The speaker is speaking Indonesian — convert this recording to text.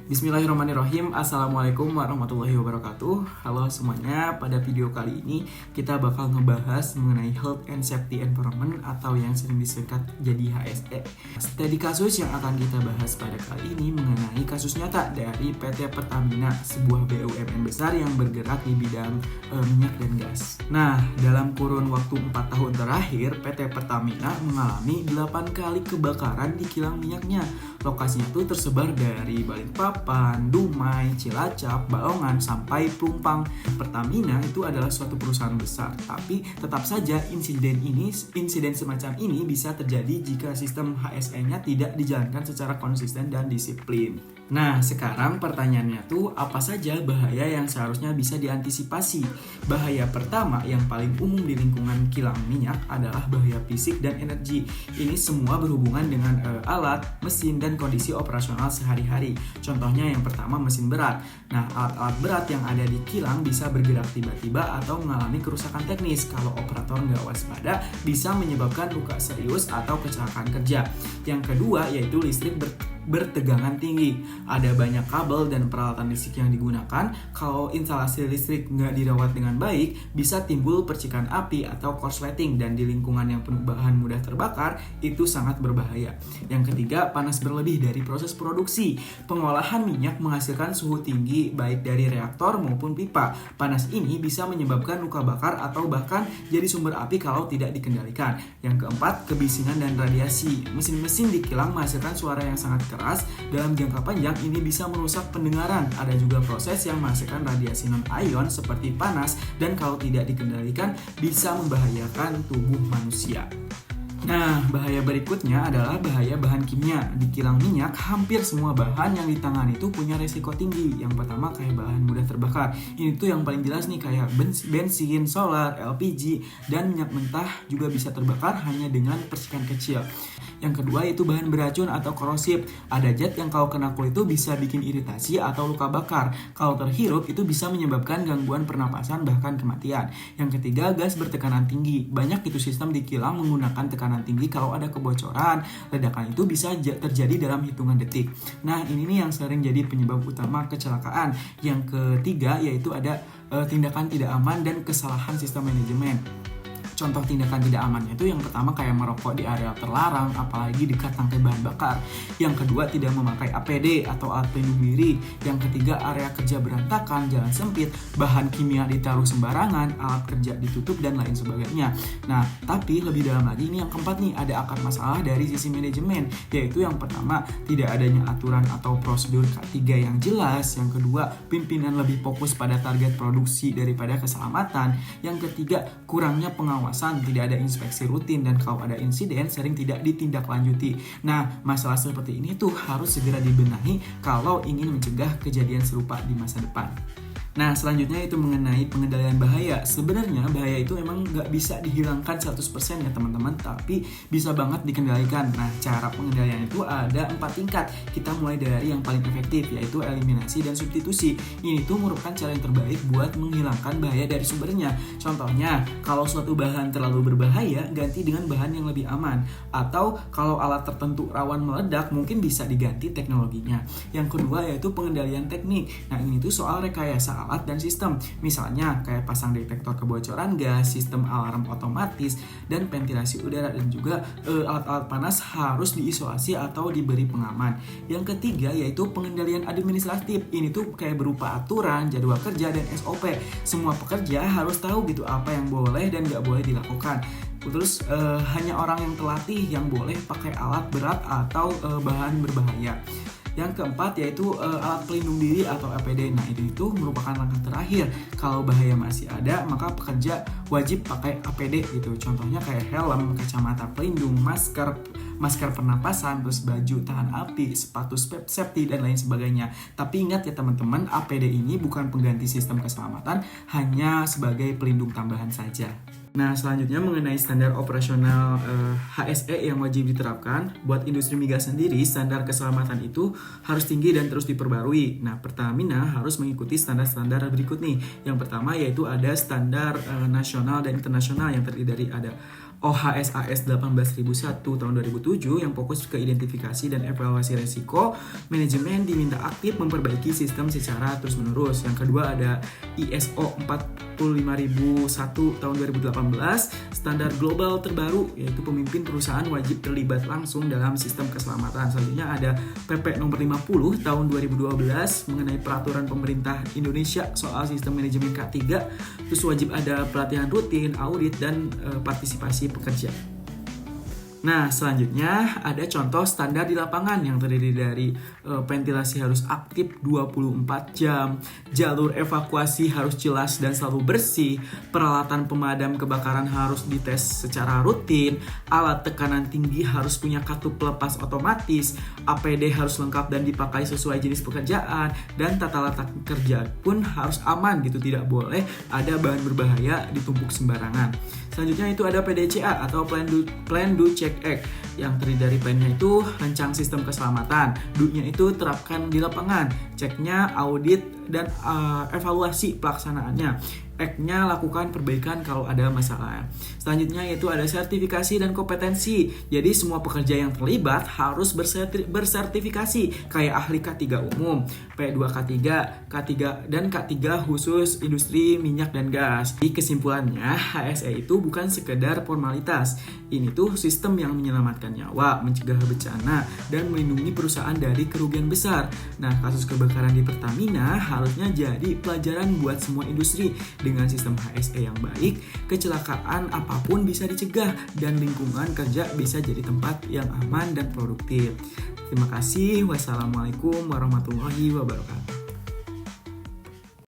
Bismillahirrahmanirrahim. Assalamualaikum warahmatullahi wabarakatuh. Halo semuanya, pada video kali ini kita bakal ngebahas mengenai Health and Safety Environment atau yang sering disingkat jadi HSE. Studi kasus yang akan kita bahas pada kali ini mengenai kasus nyata dari PT Pertamina, sebuah BUMN besar yang bergerak di bidang minyak dan gas. Nah, dalam kurun waktu 4 tahun terakhir, PT Pertamina mengalami 8 kali kebakaran di kilang minyaknya. Lokasinya tuh tersebar dari Balikpapan, Dumai, Cilacap, Balongan, sampai Pelumpang. Pertamina itu adalah suatu perusahaan besar, tapi tetap saja insiden semacam ini bisa terjadi jika sistem HSE-nya tidak dijalankan secara konsisten dan disiplin. Nah, sekarang pertanyaannya tuh apa saja bahaya yang seharusnya bisa diantisipasi? Bahaya pertama yang paling umum di lingkungan kilang minyak adalah bahaya fisik dan energi. Ini semua berhubungan dengan alat, mesin, dan kondisi operasional sehari-hari. Contohnya yang pertama mesin berat. Nah, alat-alat berat yang ada di kilang bisa bergerak tiba-tiba atau mengalami kerusakan teknis. Kalau operator nggak waspada, bisa menyebabkan luka serius atau kecelakaan kerja. Yang kedua yaitu listrik bertegangan tinggi. Ada banyak kabel dan peralatan listrik yang digunakan. Kalau instalasi listrik nggak dirawat dengan baik, bisa timbul percikan api atau korsleting, dan di lingkungan yang penuh bahan mudah terbakar, itu sangat berbahaya. Yang ketiga, panas berlebih dari proses produksi. Pengolahan minyak menghasilkan suhu tinggi baik dari reaktor maupun pipa. Panas ini bisa menyebabkan luka bakar atau bahkan jadi sumber api kalau tidak dikendalikan. Yang keempat, kebisingan dan radiasi. Mesin-mesin di kilang menghasilkan suara yang sangat keras. Dalam jangka panjang ini bisa merusak pendengaran. Ada juga proses yang menghasilkan radiasi non-ion seperti panas, dan kalau tidak dikendalikan bisa membahayakan tubuh manusia. Nah, bahaya berikutnya adalah bahaya bahan kimia. Di kilang minyak, hampir semua bahan yang ditangani itu punya resiko tinggi. Yang pertama kayak bahan mudah terbakar. Ini tuh yang paling jelas nih, kayak bensin, solar, LPG, dan minyak mentah juga bisa terbakar hanya dengan percikan kecil. Yang kedua itu bahan beracun atau korosif. Ada zat yang kalau kena kulit itu bisa bikin iritasi atau luka bakar. Kalau terhirup itu bisa menyebabkan gangguan pernapasan bahkan kematian. Yang ketiga, gas bertekanan tinggi. Banyak itu sistem di kilang menggunakan tekanan tinggi. Kalau ada kebocoran, ledakan itu bisa terjadi dalam hitungan detik. Nah, ini nih yang sering jadi penyebab utama kecelakaan. Yang ketiga yaitu ada tindakan tidak aman dan kesalahan sistem manajemen. Contoh tindakan tidak amannya itu yang pertama kayak merokok di area terlarang, apalagi dekat tangkai bahan bakar. Yang kedua, tidak memakai APD atau alat pelindung diri. Yang ketiga, area kerja berantakan, jalan sempit, bahan kimia ditaruh sembarangan, alat kerja ditutup, dan lain sebagainya. Nah, tapi lebih dalam lagi, ini yang keempat nih, ada akar masalah dari sisi manajemen, yaitu yang pertama, tidak adanya aturan atau prosedur K3 yang jelas. Yang kedua, pimpinan lebih fokus pada target produksi daripada keselamatan. Yang ketiga, kurangnya pengawasan, tidak ada inspeksi rutin, dan kalau ada insiden sering tidak ditindaklanjuti. Nah, masalah seperti ini tuh harus segera dibenahi kalau ingin mencegah kejadian serupa di masa depan. Nah, selanjutnya itu mengenai pengendalian bahaya. Sebenarnya bahaya itu memang nggak bisa dihilangkan 100% ya teman-teman, tapi bisa banget dikendalikan. Nah, cara pengendalian itu ada 4 tingkat. Kita mulai dari yang paling efektif, yaitu eliminasi dan substitusi. Ini tuh merupakan cara yang terbaik buat menghilangkan bahaya dari sumbernya. Contohnya, kalau suatu bahan terlalu berbahaya, ganti dengan bahan yang lebih aman. Atau kalau alat tertentu rawan meledak, mungkin bisa diganti teknologinya. Yang kedua yaitu pengendalian teknik. Nah, ini tuh soal rekayasa alat dan sistem, misalnya kayak pasang detektor kebocoran gas, sistem alarm otomatis, dan ventilasi udara, dan juga alat-alat panas harus diisolasi atau diberi pengaman. Yang ketiga yaitu pengendalian administratif. Ini tuh kayak berupa aturan, jadwal kerja, dan SOP. Semua pekerja harus tahu gitu apa yang boleh dan nggak boleh dilakukan. Terus hanya orang yang terlatih yang boleh pakai alat berat atau bahan berbahaya. Yang keempat yaitu alat pelindung diri atau APD. Nah, itu merupakan langkah terakhir. Kalau bahaya masih ada, maka pekerja wajib pakai APD gitu. Contohnya kayak helm, kacamata pelindung, masker pernapasan, terus baju tahan api, sepatu safety, dan lain sebagainya. Tapi ingat ya teman-teman, APD ini bukan pengganti sistem keselamatan, hanya sebagai pelindung tambahan saja. Nah, selanjutnya mengenai standar operasional HSE yang wajib diterapkan. Buat industri migas sendiri, standar keselamatan itu harus tinggi dan terus diperbarui. Nah, Pertamina harus mengikuti standar-standar berikut nih. Yang pertama yaitu ada standar nasional dan internasional yang terdiri dari ada OHSAS 18001 tahun 2007 yang fokus ke identifikasi dan evaluasi resiko. Manajemen diminta aktif memperbaiki sistem secara terus-menerus. Yang kedua ada ISO 45001 tahun 2018, standar global terbaru, yaitu pemimpin perusahaan wajib terlibat langsung dalam sistem keselamatan. Selanjutnya ada PP nomor 50 tahun 2012 mengenai peraturan pemerintah Indonesia soal sistem manajemen K3. Terus wajib ada pelatihan rutin, audit, dan partisipasi pekerja. Nah, selanjutnya ada contoh standar di lapangan yang terdiri dari ventilasi harus aktif 24 jam, jalur evakuasi harus jelas dan selalu bersih, peralatan pemadam kebakaran harus dites secara rutin, alat tekanan tinggi harus punya katup pelepas otomatis, APD harus lengkap dan dipakai sesuai jenis pekerjaan, dan tata letak kerja pun harus aman gitu, tidak boleh ada bahan berbahaya ditumpuk sembarangan. Selanjutnya itu ada PDCA atau Plan Do Check Act yang terdiri dari plan-nya itu rancang sistem keselamatan, do-nya itu terapkan di lapangan, ceknya audit dan evaluasi pelaksanaannya. Act-nya lakukan perbaikan kalau ada masalah. Selanjutnya yaitu ada sertifikasi dan kompetensi. Jadi semua pekerja yang terlibat harus bersertifikasi kayak ahli K3 umum, P2 K3, K3 dan K3 khusus industri minyak dan gas. Di kesimpulannya, HSE itu bukan sekedar formalitas. Ini tuh sistem yang menyelamatkan nyawa, mencegah bencana, dan melindungi perusahaan dari kerugian besar. Nah, kasus kebakaran di Pertamina harusnya jadi pelajaran buat semua industri. Dengan sistem HSE yang baik, kecelakaan apapun bisa dicegah dan lingkungan kerja bisa jadi tempat yang aman dan produktif. Terima kasih. Wassalamualaikum warahmatullahi wabarakatuh.